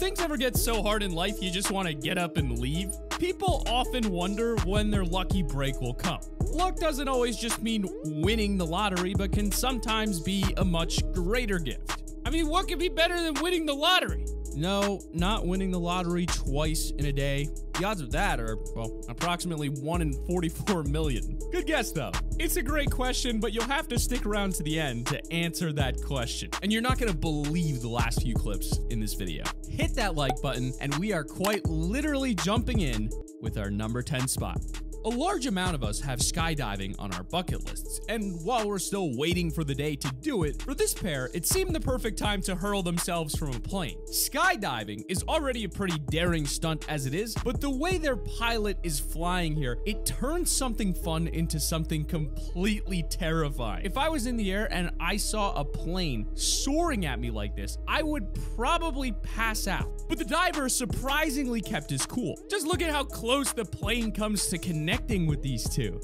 things ever get so hard in life you just want to get up and leave? People often wonder when their lucky break will come. Luck doesn't always just mean winning the lottery, but can sometimes be a much greater gift. I mean, what could be better than winning the lottery? No, not winning the lottery twice in a day. The odds of that are, well, approximately 1 in 44 million. Good guess, though. It's a great question, but you'll have to stick around to the end to answer that question. And you're not gonna believe the last few clips in this video. Hit that like button, and we are quite literally jumping in with our number 10 spot. A large amount of us have skydiving on our bucket lists, and while we're still waiting for the day to do it, for this pair, it seemed the perfect time to hurl themselves from a plane. Skydiving is already a pretty daring stunt as it is, but the way their pilot is flying here, it turns something fun into something completely terrifying. If I was in the air and I saw a plane soaring at me like this, I would probably pass out. But the diver surprisingly kept his cool. Just look at how close the plane comes to connecting with these two.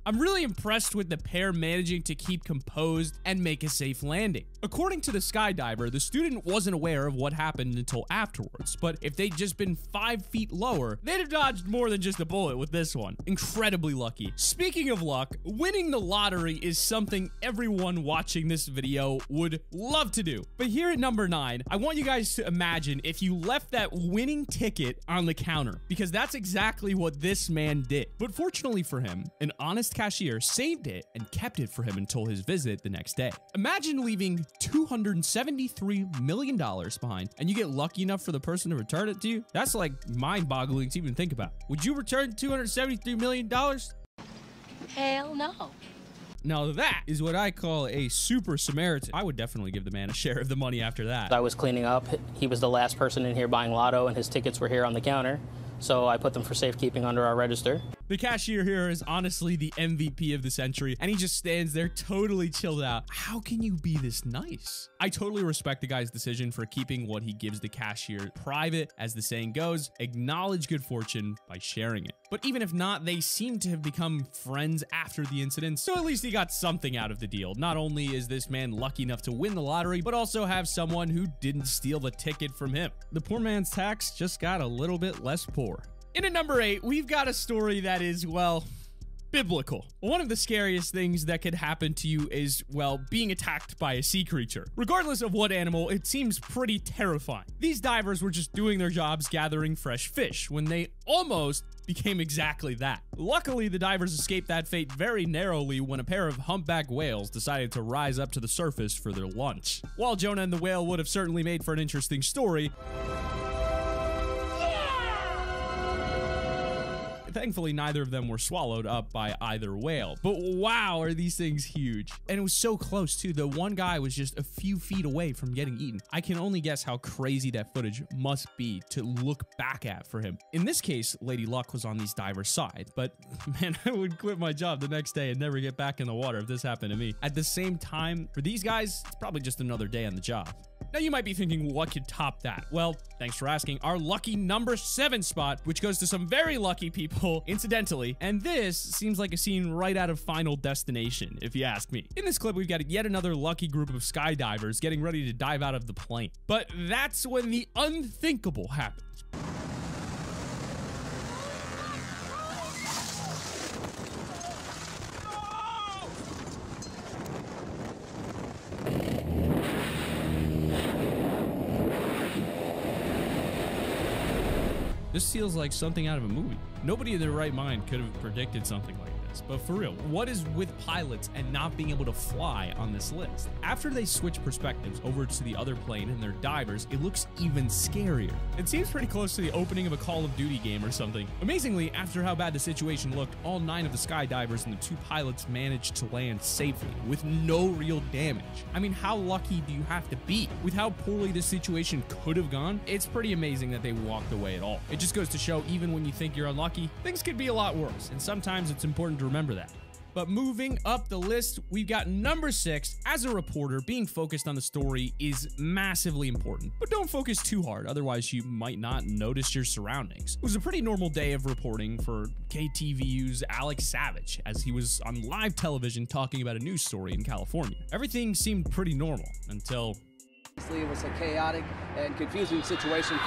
I'm really impressed with the pair managing to keep composed and make a safe landing. According to the skydiver, the student wasn't aware of what happened until afterwards, but if they'd just been 5 feet lower, they'd have dodged more than just a bullet with this one. Incredibly lucky. Speaking of luck, winning the lottery is something everyone watching this video would love to do. But here at number 9, I want you guys to imagine if you left that winning ticket on the counter, because that's exactly what this man did. But fortunately for him, an honest cashier saved it and kept it for him until his visit the next day. Imagine leaving $273 million behind and you get lucky enough for the person to return it to you. That's like mind-boggling to even think about. Would you return $273 million? Hell no. Now that is what I call a super Samaritan. I would definitely give the man a share of the money after that. I was cleaning up. He was the last person in here buying lotto, and his tickets were here on the counter. So I put them for safekeeping under our register. The cashier here is honestly the MVP of the century, and he just stands there totally chilled out. How can you be this nice? I totally respect the guy's decision for keeping what he gives the cashier private. As the saying goes, acknowledge good fortune by sharing it. But even if not, they seem to have become friends after the incident, so at least he got something out of the deal. Not only is this man lucky enough to win the lottery, but also have someone who didn't steal the ticket from him. The poor man's tax just got a little bit less poor. In at number 8, we've got a story that is, well, biblical. One of the scariest things that could happen to you is, well, being attacked by a sea creature. Regardless of what animal, it seems pretty terrifying. These divers were just doing their jobs gathering fresh fish when they almost became exactly that. Luckily, the divers escaped that fate very narrowly when a pair of humpback whales decided to rise up to the surface for their lunch. While Jonah and the whale would have certainly made for an interesting story, thankfully, neither of them were swallowed up by either whale. But wow, are these things huge. And it was so close too. The one guy was just a few feet away from getting eaten. I can only guess how crazy that footage must be to look back at for him. In this case, Lady Luck was on these divers' side, but man, I would quit my job the next day and never get back in the water if this happened to me. At the same time, for these guys, it's probably just another day on the job. Now you might be thinking, what could top that? Well, thanks for asking. Our lucky number 7 spot, which goes to some very lucky people, incidentally, and this seems like a scene right out of Final Destination, if you ask me. In this clip, we've got yet another lucky group of skydivers getting ready to dive out of the plane. But that's when the unthinkable happens. This feels like something out of a movie. Nobody in their right mind could have predicted something like this. But for real, what is with pilots and not being able to fly on this list? After they switch perspectives over to the other plane and their divers, it looks even scarier. It seems pretty close to the opening of a Call of Duty game or something. Amazingly, after how bad the situation looked, all 9 of the skydivers and the 2 pilots managed to land safely with no real damage. I mean, how lucky do you have to be? With how poorly this situation could have gone, it's pretty amazing that they walked away at all. It just goes to show, even when you think you're unlucky, things could be a lot worse, and sometimes it's important to remember that. But moving up the list, we've got number 6. As a reporter, being focused on the story is massively important, but don't focus too hard, otherwise you might not notice your surroundings. It was a pretty normal day of reporting for KTVU's Alex Savage, as he was on live television talking about a news story in California. Everything seemed pretty normal until... It was a chaotic and confusing situation.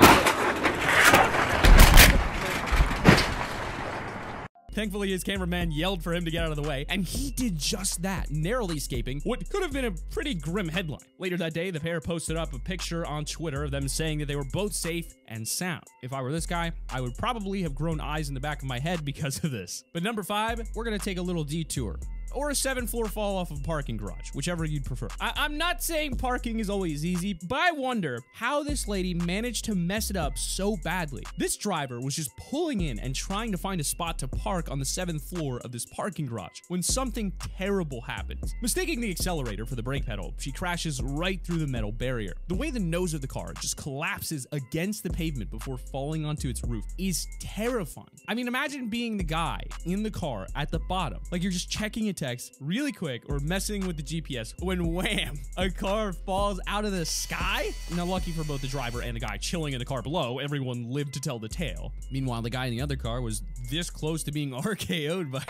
Thankfully, his cameraman yelled for him to get out of the way, and he did just that, narrowly escaping what could have been a pretty grim headline. Later that day, the pair posted up a picture on Twitter of them saying that they were both safe and sound. If I were this guy, I would probably have grown eyes in the back of my head because of this. But number 5, we're gonna take a little detour. Or a 7th-floor fall off of a parking garage, whichever you'd prefer. I'm not saying parking is always easy, but I wonder how this lady managed to mess it up so badly. This driver was just pulling in and trying to find a spot to park on the 7th floor of this parking garage when something terrible happens. Mistaking the accelerator for the brake pedal, she crashes right through the metal barrier. The way the nose of the car just collapses against the pavement before falling onto its roof is terrifying. I mean, imagine being the guy in the car at the bottom, like you're just checking a text really quick or messing with the GPS when wham, a car falls out of the sky. Now, lucky for both the driver and the guy chilling in the car below, everyone lived to tell the tale. Meanwhile, the guy in the other car was this close to being RKO'd by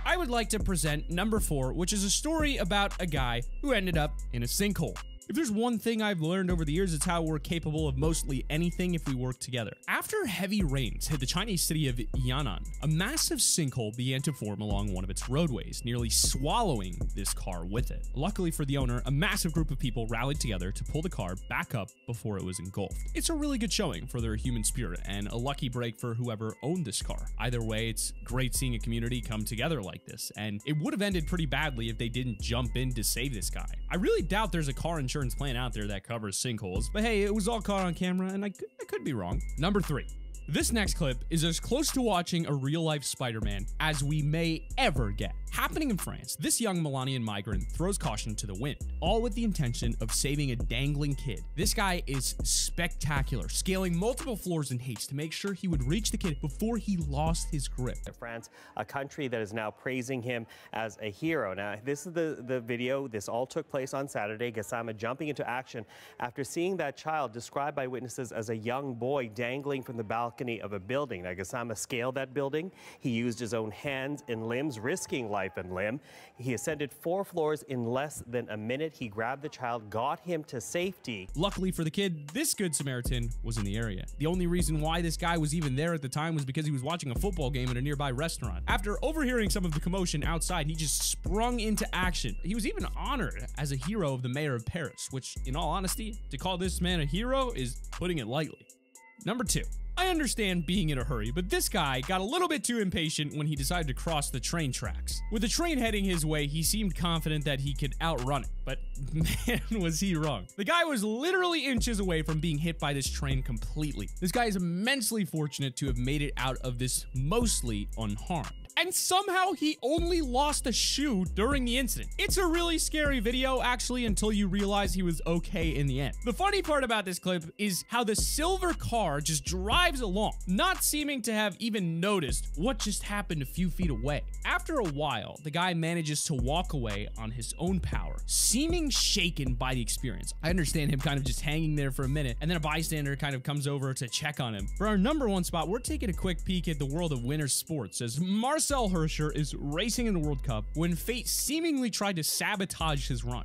I would like to present number 4, which is a story about a guy who ended up in a sinkhole. If there's one thing I've learned over the years, it's how we're capable of mostly anything if we work together. After heavy rains hit the Chinese city of Yan'an, a massive sinkhole began to form along one of its roadways, nearly swallowing this car with it. Luckily for the owner, a massive group of people rallied together to pull the car back up before it was engulfed. It's a really good showing for their human spirit and a lucky break for whoever owned this car. Either way, it's great seeing a community come together like this, and it would have ended pretty badly if they didn't jump in to save this guy. I really doubt there's a car insurance plan out there that covers sinkholes, but hey, it was all caught on camera and I could be wrong. Number 3. This next clip is as close to watching a real-life Spider-Man as we may ever get. Happening in France, this young Melanian migrant throws caution to the wind, all with the intention of saving a dangling kid. This guy is spectacular, scaling multiple floors in haste to make sure he would reach the kid before he lost his grip. France, a country that is now praising him as a hero. Now, this is the video. This all took place on Saturday. Gassama jumping into action after seeing that child described by witnesses as a young boy dangling from the balcony of a building. Now, Gassama scaled that building. He used his own hands and limbs, risking life and limb. He ascended 4 floors in less than a minute. He grabbed the child, got him to safety. Luckily for the kid, this Good Samaritan was in the area. The only reason why this guy was even there at the time was because he was watching a football game at a nearby restaurant. After overhearing some of the commotion outside, he just sprung into action. He was even honored as a hero of the mayor of Paris, which, in all honesty, to call this man a hero is putting it lightly. Number 2. I understand being in a hurry, but this guy got a little bit too impatient when he decided to cross the train tracks. With the train heading his way, he seemed confident that he could outrun it, but man, was he wrong. The guy was literally inches away from being hit by this train completely. This guy is immensely fortunate to have made it out of this mostly unharmed. And somehow he only lost a shoe during the incident. It's a really scary video, actually, until you realize he was okay in the end. The funny part about this clip is how the silver car just drives along, not seeming to have even noticed what just happened a few feet away. After a while, the guy manages to walk away on his own power, seeming shaken by the experience. I understand him kind of just hanging there for a minute, and then a bystander kind of comes over to check on him. For our number 1 spot, we're taking a quick peek at the world of winter sports as Marcel Hirscher is racing in the World Cup when fate seemingly tried to sabotage his run.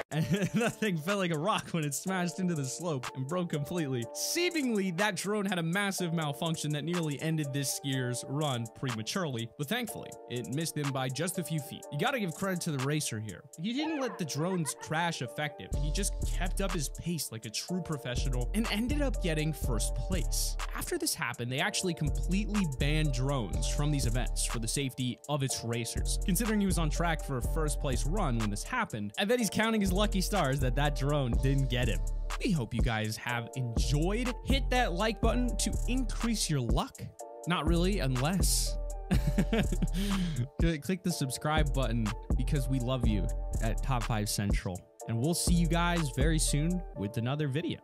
And that thing felt like a rock when it smashed into the slope and broke completely. Seemingly, that drone had a massive malfunction that nearly ended this skier's run prematurely, but thankfully, it missed him by just a few feet. You gotta give credit to the racer here. He didn't let the drone's crash affect him. He just kept up his pace like a true professional and ended up getting first place. After this happened, they actually completely banned drones from these events for the safety of its racers. Considering he was on track for a first place run when this happened, I bet he's counting his lucky stars that drone didn't get him. We hope you guys have enjoyed. Hit that like button to increase your luck. Not really, unless click the subscribe button because we love you at Top 5 Central. And we'll see you guys very soon with another video.